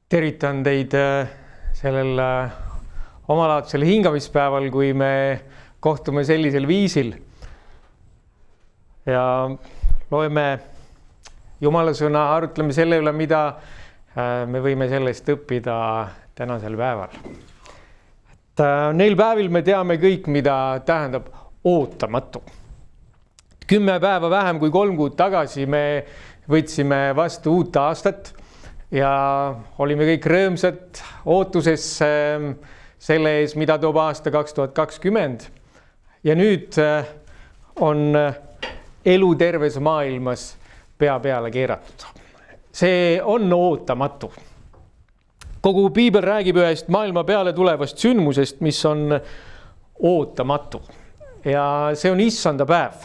Tervitan teid sellel omalaadsel hingamispäeval, kui me kohtume sellisel viisil ja loeme Jumala sõna, arutleme selle üle, mida me võime sellest õppida tänasel päeval. Neil päevil me teame kõik, mida tähendab ootamatu. 10 päeva vähem kui 3 kuud tagasi me võtsime vastu uut aastat ja olime kõik rõõmsad ootuses selle ees, mida toob aasta 2020. Ja nüüd on elu terves maailmas pea peale keeratud. See on ootamatu. Kogu piibel räägib ühest maailma peale tulevast sündmusest, mis on ootamatu. Ja see on issanda päev.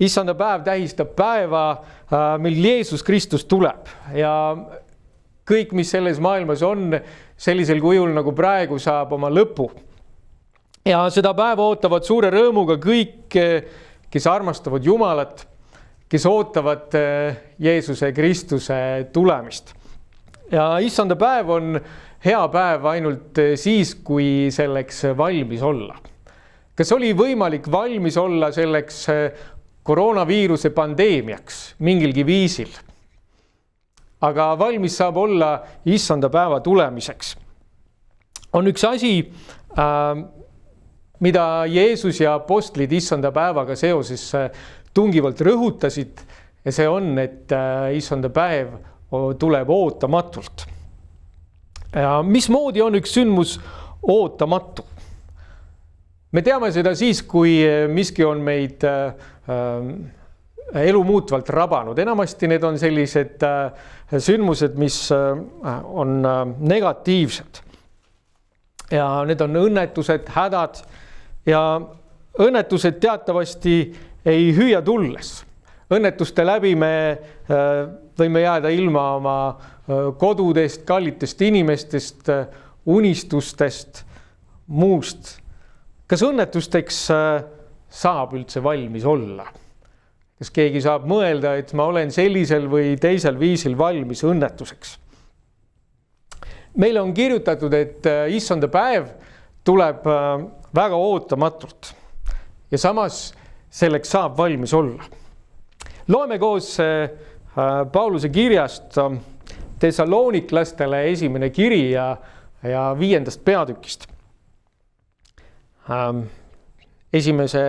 Issanda päev tähistab päeva, mil Jeesus Kristus tuleb ja kõik, mis selles maailmas on, sellisel kujul nagu praegu saab oma lõpu. Ja seda päeva ootavad suure rõõmuga kõik, kes armastavad Jumalat, kes ootavad Jeesuse Kristuse tulemist. Ja issanda päev on hea päev ainult siis, kui selleks valmis olla. Kas oli võimalik valmis olla selleks koroonaviiruse pandeemiaks mingilgi viisil? Aga valmis saab olla issanda päeva tulemiseks. On üks asi, mida Jeesus ja apostlid issanda päevaga seoses tungivalt rõhutasid, ja see on, et issanda päev tuleb ootamatult. Ja mismoodi on üks sündmus ootamatu? Me teame seda siis, kui miski on meid elu muutvalt rabanud. Enamasti need on sellised sündmused, mis on negatiivsed. Ja need on õnnetused, hädad ja õnnetused teatavasti ei hüüa tulles. Õnnetuste läbi me võime jääda ilma oma kodudest, kallitest inimestest, unistustest, muust. Kas õnnetusteks saab üldse valmis olla? Kas keegi saab mõelda, et ma olen sellisel või teisel viisil valmis õnnetuseks? Meile on kirjutatud, et issanda päev tuleb väga ootamatult ja samas selleks saab valmis olla. Loeme koos Pauluse kirjast Thessaloniklastele 1. kiri ja 5. peatükist. Esimese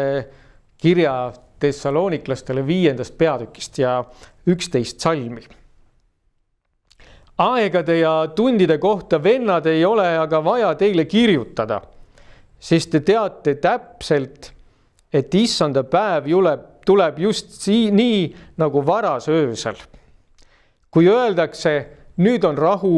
kirja Thessaloniklastele 5. peatükist ja 11 salmi. Aegade ja tundide kohta, vennad, ei ole aga vaja teile kirjutada, sest te teate täpselt, et issanda päev tuleb just nii nagu varas öösel. Kui öeldakse, nüüd on rahu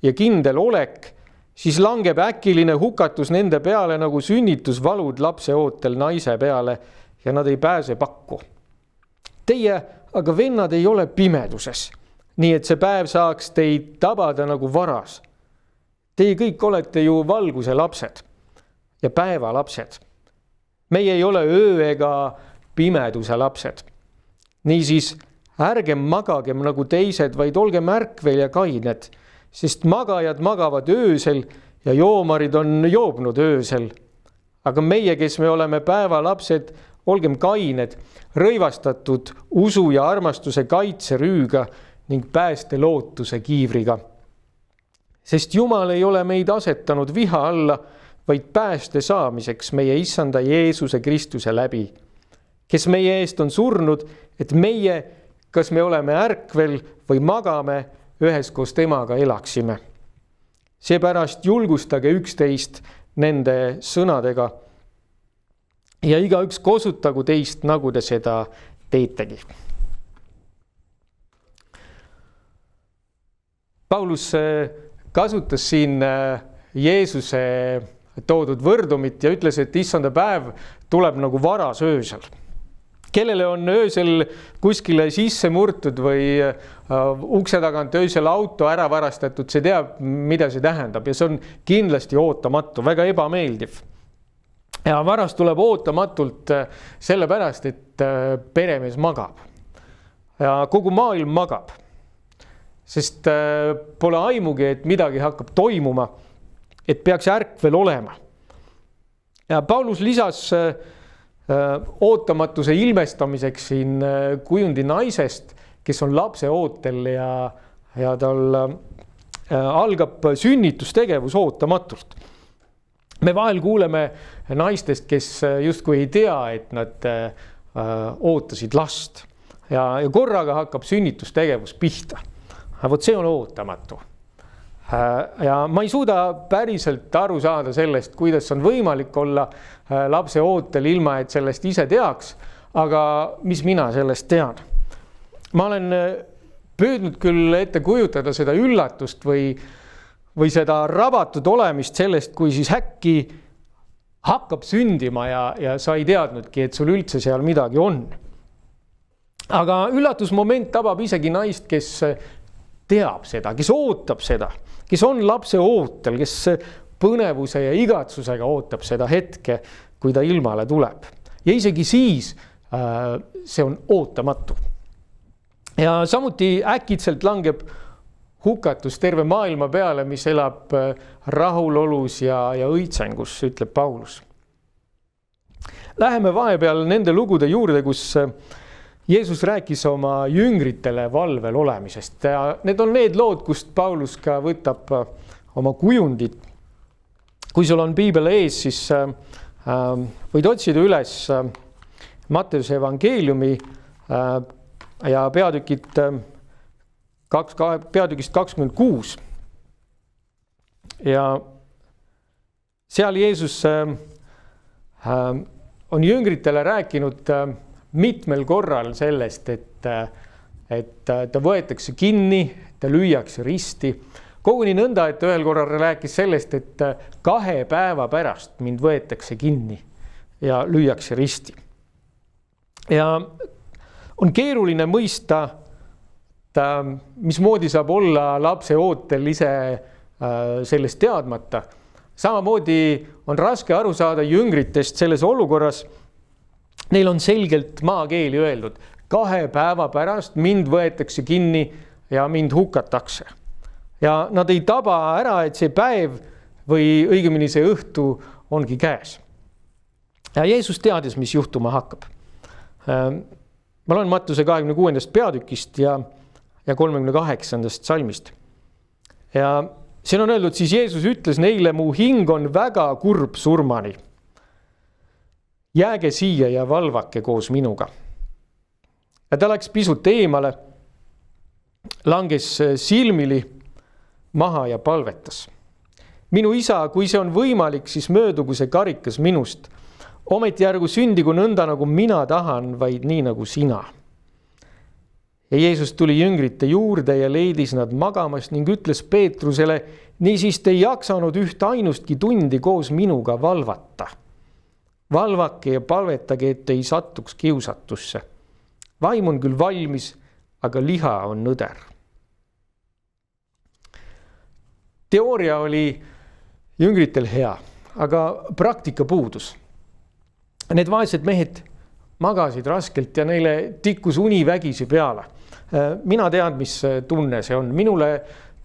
ja kindel olek, siis langeb äkiline hukatus nende peale nagu sünnitusvalud lapse ootel naise peale ja nad ei pääse pakku. Teie aga vennad ei ole pimeduses, nii et see päev saaks teid tabada nagu varas. Teie kõik olete ju valguse lapsed ja päeva lapsed. Meie ei ole öö ega pimeduse lapsed. Niisiis ärgem magagem nagu teised, vaid olgem ärkvel ja kained, sest magajad magavad öösel ja joomarid on joobnud öösel. Aga meie, kes me oleme päeva lapsed, olgem kained, rõivastatud usu ja armastuse kaitserüüga ning pääste lootuse kiivriga. Sest Jumal ei ole meid asetanud viha alla, vaid pääste saamiseks meie issanda Jeesuse Kristuse läbi, kes meie eest on surnud, et meie, kas me oleme ärkvel või magame, üheskoos temaga elaksime. Seepärast julgustage üksteist nende sõnadega ja igaüks kosutagu teist, nagu te seda teetegi. Paulus kasutas siin Jeesuse toodud võrdumit ja ütles, et issanda päev tuleb nagu varas öösel. Kellele on öösel kuskile sisse murtud või ukse tagant öösel auto ära varastatud, see teab, mida see tähendab ja see on kindlasti ootamatu, väga ebameeldiv. Ja varas tuleb ootamatult sellepärast, et peremees magab ja kogu maailm magab. sest pole aimugi, et midagi hakkab toimuma, et peaks ärkvel olema. Ja Paulus lisas ootamatuse ilmestamiseks siin kujundi naisest, kes on lapse ootel ja tal algab sünnitustegevus ootamatult. Me vahel kuuleme naistest, kes justkui ei tea, et nad ootasid last ja korraga hakkab sünnitustegevus pihta. Vot see on ootamatu. Ja ma ei suuda päriselt aru saada sellest, kuidas on võimalik olla lapse ootel ilma, et sellest ise teaks, aga mis mina sellest tean. Ma olen püüdnud küll ette kujutada seda üllatust või seda rabatud olemist sellest, kui siis äkki hakkab sündima ja sa ei teadnudki, et sul üldse seal midagi on. Aga üllatusmoment tabab isegi naist, kes teab seda, kes ootab seda, kes on lapse ootel, kes põnevuse ja igatsusega ootab seda hetke, kui ta ilmale tuleb. Ja isegi siis see on ootamatu. Ja samuti äkitselt langeb hukatus terve maailma peale, mis elab rahulolus ja õitsengus, ütleb Paulus. Läheme vahepeal nende lugude juurde, kus Jeesus rääkis oma jüngritele valvel olemisest. Ja need on need lood, kust Paulus ka võtab oma kujundid. Kui sul on piibel ees, siis võid otsida üles Matteuse evangeeliumi ja peatükist 26. Ja seal Jeesus on jüngritele rääkinud mitmel korral sellest, et ta võetakse kinni, ta lüüakse risti. Koguni nõnda, et ühel korral rääkis sellest, et 2 päeva pärast mind võetakse kinni ja lüüakse risti. Ja on keeruline mõista, mismoodi saab olla lapse ootel ise sellest teadmata. Samamoodi on raske aru saada jüngritest selles olukorras. Neil on selgelt maakeeli öeldud, 2 päeva pärast mind võetakse kinni ja mind hukatakse. Ja nad ei taba ära, et see päev või õigemini see õhtu ongi käes. Ja Jeesus teadis, mis juhtuma hakkab. Ma loen Mattuse 26. peatükist ja 38. salmist. Ja siin on öeldud, siis Jeesus ütles neile, mu hing on väga kurb surmani. Jääge siia ja valvake koos minuga. Ja ta läks pisut eemale, langes silmili maha ja palvetas. Minu isa, kui see on võimalik, siis möödugu see karikas minust. Ometi ärgu sündigu nõnda, nagu mina tahan, vaid nii nagu sina. Ja Jeesus tuli jüngrite juurde ja leidis nad magamas ning ütles Peetrusele, niisiis te ei jaksanud üht ainustki tundi koos minuga valvata. Valvake ja palvetage, et ei satuks kiusatusse. Vaim on küll valmis, aga liha on nõder. Teooria oli jüngritel hea, aga praktika puudus. Need vaesed mehed magasid raskelt ja neile tikkus uni vägisi peale. Mina tean, mis tunne see on. Minule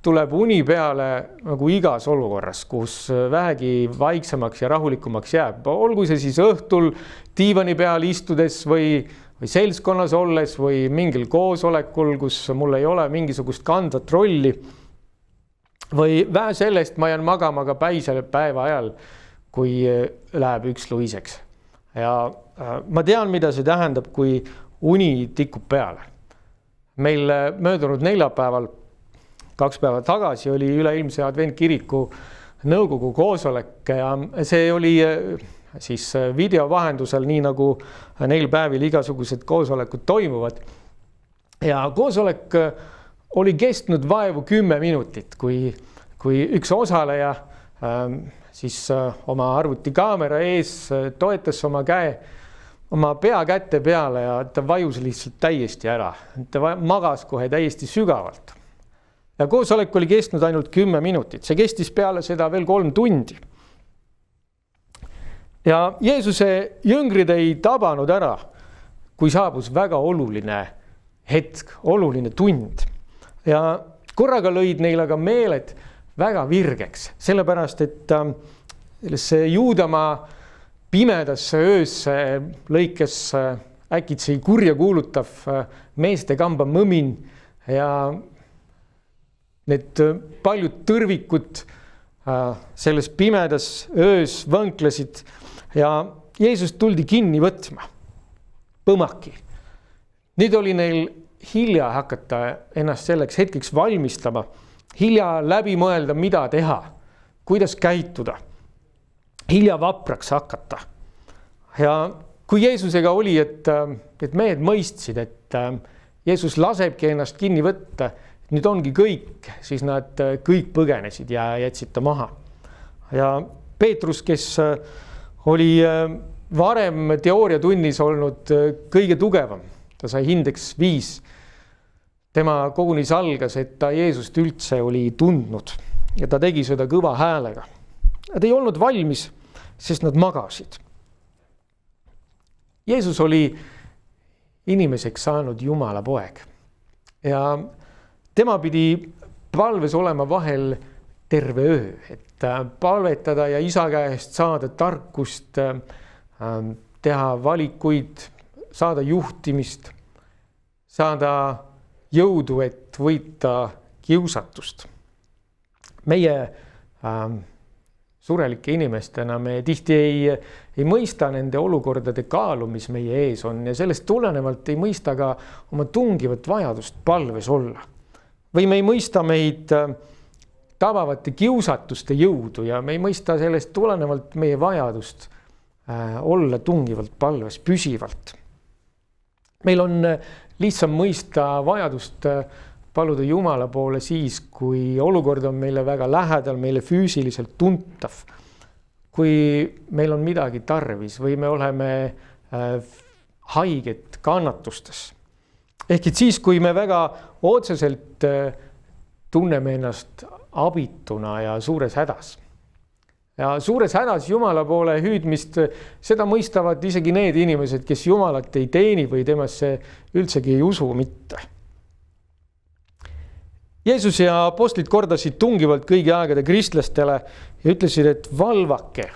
tuleb uni peale nagu igas olukorras, kus vähegi vaiksemaks ja rahulikumaks jääb. Olgu see siis õhtul diivani peal istudes või seltskonnas olles või mingil koosolekul, kus mul ei ole mingisugust kandvat rolli. Või vähe sellest ma jään magama ka päisele päeva ajal, kui läheb üks luiseks. Ja ma tean, mida see tähendab, kui uni tikub peale. Meil möödunud neljapäeval 2 päeva tagasi oli üleilmse adventkiriku nõukogu koosolek ja see oli siis video vahendusel, nii nagu neil päevil igasugused koosolekud toimuvad. Ja koosolek oli kestnud vaevu 10 minutit, kui üks osaleja siis oma arvutikaamera ees toetas oma käe oma pea kätte peale ja ta vajus lihtsalt täiesti ära. Ta magas kohe täiesti sügavalt. Ja koosolek oli kestnud ainult 10 minutit. See kestis peale seda veel 3 tundi. Ja Jeesuse jüngrid ei tabanud ära, kui saabus väga oluline hetk, oluline tund. Ja Korraga lõid neil aga meeled väga virgeks, sellepärast et see Juudamaa pimedasse öösse lõikes äkitsi kurja kuulutav meeste kamba mõmin ja need paljud tõrvikud selles pimedas öös võnklesid ja Jeesus tuldi kinni võtma, põmaki. Nüüd oli neil hilja hakata ennast selleks hetkeks valmistama, hilja läbi mõelda, mida teha, kuidas käituda, hilja vapraks hakata. Ja kui Jeesusega oli, et mehed mõistsid, et Jeesus lasebki ennast kinni võtta, nüüd ongi kõik, siis nad kõik põgenesid ja jätsid ta maha. Ja Peetrus, kes oli varem teooriatunnis olnud kõige tugevam, ta sai hindeks 5. Tema koguni salgas, et ta Jeesust üldse oli tundnud ja ta tegi seda kõva häälega. Nad ei olnud valmis, sest nad magasid. Jeesus oli inimeseks saanud Jumala poeg ja tema pidi palves olema vahel terve öö, et palvetada ja isa käest saada tarkust, teha valikuid, saada juhtimist, saada jõudu, et võita kiusatust. Meie surelike inimestena me tihti ei mõista nende olukordade kaalu, mis meie ees on ja sellest tulenevalt ei mõista ka oma tungivat vajadust palves olla. Või me ei mõista meid tabavate kiusatuste jõudu ja me ei mõista sellest tulenevalt meie vajadust olla tungivalt palves püsivalt. Meil on lihtsam mõista vajadust paluda Jumala poole siis, kui olukord on meile väga lähedal, meile füüsiliselt tuntav, kui meil on midagi tarvis või me oleme haiged kannatustes. Ehk et siis, kui me väga otseselt tunneme ennast abituna ja suures hädas. Ja suures hädas Jumala poole hüüdmist, seda mõistavad isegi need inimesed, kes Jumalat ei teeni või temasse üldsegi ei usu mitte. Jeesus ja apostlid kordasid tungivalt kõigi aegade kristlastele ja ütlesid, et valvake,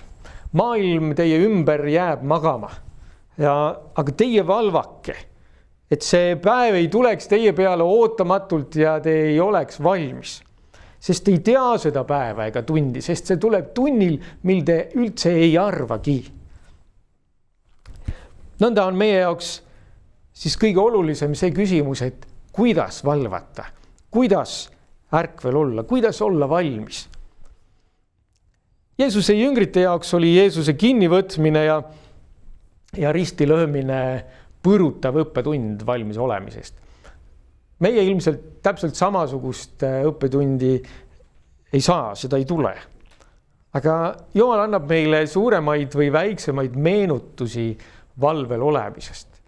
maailm teie ümber jääb magama. Aga teie valvake, et see päev ei tuleks teie peale ootamatult ja te ei oleks valmis. Sest ei tea seda päeva ega tundi, sest see tuleb tunnil, mil te üldse ei arvagi. Nõnda on meie jaoks siis kõige olulisem see küsimus, et kuidas valvata, kuidas ärkvel olla, kuidas olla valmis. Jeesuse jüngrite jaoks oli Jeesuse kinnivõtmine ja risti löömine põrutav õppetund valmis olemisest. Meie ilmselt täpselt samasugust õppetundi ei saa, seda ei tule. Aga Jumal annab meile suuremaid või väiksemaid meenutusi valvel olemisest.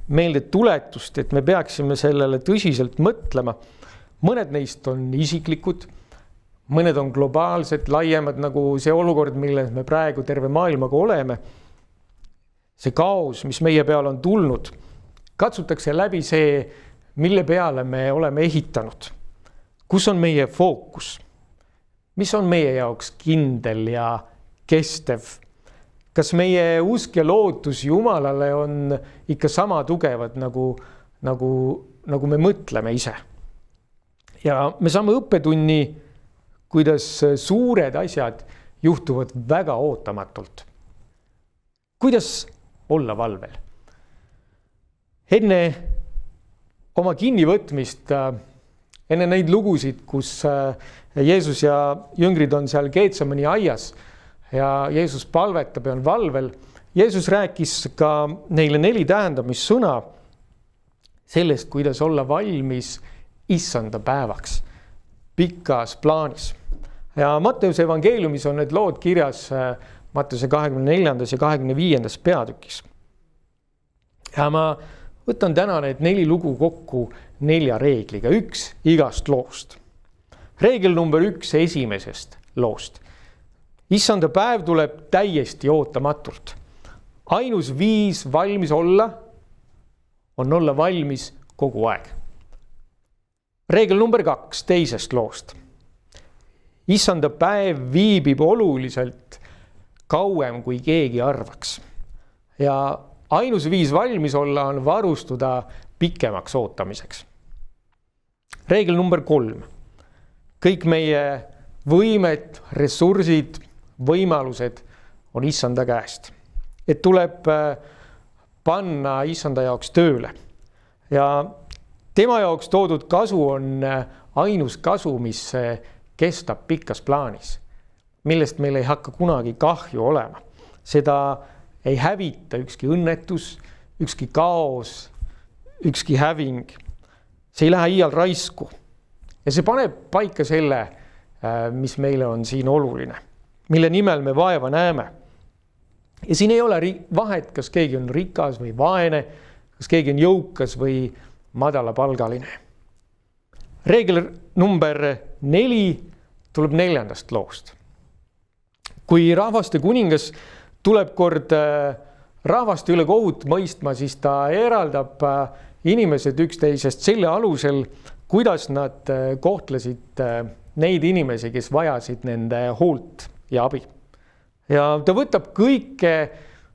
Meelde tuletust, et me peaksime sellele tõsiselt mõtlema. Mõned neist on isiklikud, mõned on globaalsed, laiemad nagu see olukord, milles me praegu terve maailmaga oleme. See kaos, mis meie peale on tulnud, katsutakse läbi see, mille peale me oleme ehitanud. Kus on meie fookus? Mis on meie jaoks kindel ja kestev? Kas meie usk ja lootus Jumalale on ikka sama tugevad, nagu me mõtleme ise? Ja me saame õppetunni, kuidas suured asjad juhtuvad väga ootamatult. Kuidas olla valvel? Enne oma kinnivõtmist, enne neid lugusid, kus Jeesus ja jüngrid on seal Geetsemani aias ja Jeesus palvetab ja on valvel, Jeesus rääkis ka neile 4 tähendamissõna sellest, kuidas olla valmis issanda päevaks pikas plaanis. Ja Matteuse evangeeliumis on need lood kirjas Matteuse 24. ja 25. peatükis. Ja ma võtan täna need 4 lugu kokku 4 reegliga, 1 igast loost. Reegel number 1 esimesest loost. Issanda päev tuleb täiesti ootamatult. Ainus viis valmis olla on olla valmis kogu aeg. reegel number 2 teisest loost. Issanda päev viibib oluliselt kauem, kui keegi arvaks. Ja ainus viis valmis olla on varustuda pikemaks ootamiseks. Reegel number 3. Kõik meie võimed, ressursid, võimalused on issanda käest. Et tuleb panna issanda jaoks tööle. Ja tema jaoks toodud kasu on ainus kasu, mis kestab pikas plaanis, millest meil ei hakka kunagi kahju olema. Seda ei hävita ükski õnnetus, ükski kaos, ükski häving. See ei lähe iial raisku. Ja see paneb paika selle, mis meile on siin oluline, mille nimel me vaeva näeme. Ja siin ei ole vahet, kas keegi on rikas või vaene, kas keegi on jõukas või madalapalgaline. Reegel number 4 tuleb 4. loost. Kui rahvaste kuningas tuleb kord rahvaste üle kohut mõistma, siis ta eraldab inimesed üksteisest selle alusel, kuidas nad kohtlesid neid inimesi, kes vajasid nende hoolt ja abi. Ja ta võtab kõike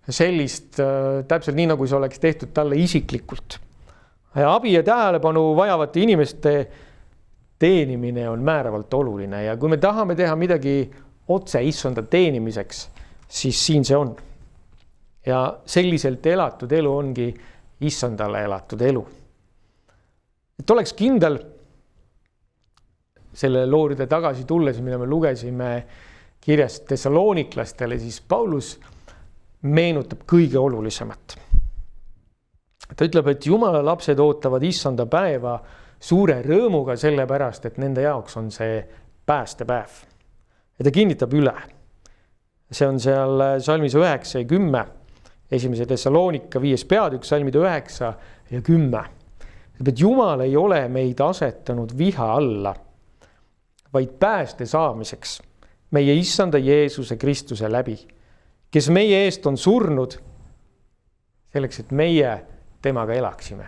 sellist täpselt nii, nagu see oleks tehtud talle isiklikult. Ja abi ja tähelepanu vajavate inimeste teenimine on määravalt oluline ja kui me tahame teha midagi otse issanda teenimiseks, siis siin see on. Ja selliselt elatud elu ongi issandale elatud elu. Et oleks kindel selle looride tagasi tulles, mida me lugesime kirjast Thessaloniklastele, siis Paulus meenutab kõige olulisemat. Ta ütleb, et Jumala lapsed ootavad issanda päeva suure rõõmuga sellepärast, et nende jaoks on see päästepäev. Ja ta kinnitab üle. See on seal salmis 9 ja 10, 1. Thessalonika 5. peatükk, salmid 9 ja 10. Et Jumal ei ole meid asetanud viha alla, vaid pääste saamiseks meie issanda Jeesuse Kristuse läbi, kes meie eest on surnud selleks, et meie temaga elaksime.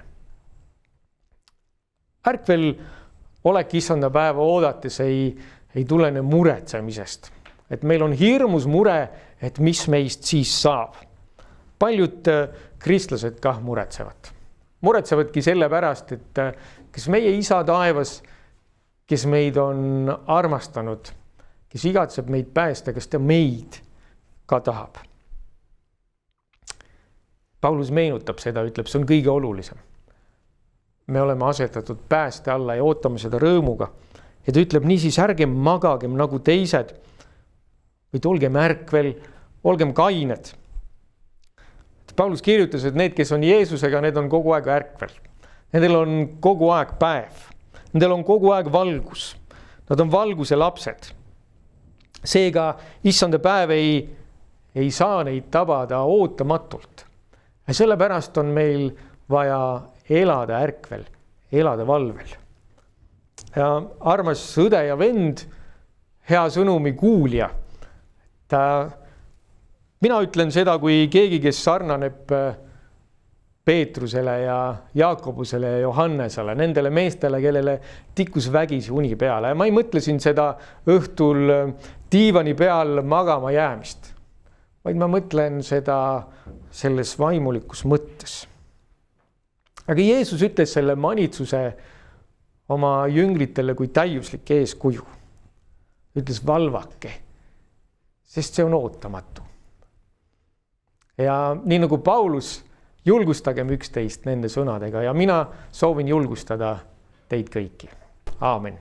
Ärkvel olek issanda päeva oodates ei tulene muretsemisest. Et meil on hirmus mure, et mis meist siis saab. Paljud kristlased kah muretsevad. Muretsevadki selle pärast, et kes meie isa taevas, kes meid on armastanud, kes igatseb meid päästa, kas ta meid ka tahab. Paulus meenutab seda, ütleb, see on kõige olulisem. Me oleme asetatud pääste alla ja ootame seda rõõmuga. Ja ta ütleb, niisiis ärgem magagem nagu teised, vaid olgem ärkvel, olgem kained. Paulus kirjutas, et need, kes on Jeesusega, need on kogu aeg ärkvel. Nendel on kogu aeg päev. Nendel on kogu aeg valgus. Nad on valguse lapsed. Seega issanda päev ei saa neid tabada ootamatult. Ja sellepärast on meil vaja elada ärkvel, elada valvel. Ja armas õde ja vend, hea sõnumi kuulja. Mina ütlen seda, kui keegi, kes sarnaneb Peetrusele ja Jaakobusele ja Johannesele, nendele meestele, kellele tikkus vägisi uni peale. Ja ma ei mõtle siin seda õhtul diivani peal magama jäämist, vaid ma mõtlen seda selles vaimulikus mõttes. Aga Jeesus ütles selle manitsuse oma jüngritele kui täiuslik eeskuju. Ütles valvake, sest see on ootamatu. Ja nii nagu Paulus, julgustagem üksteist nende sõnadega ja mina soovin julgustada teid kõiki. Aamen.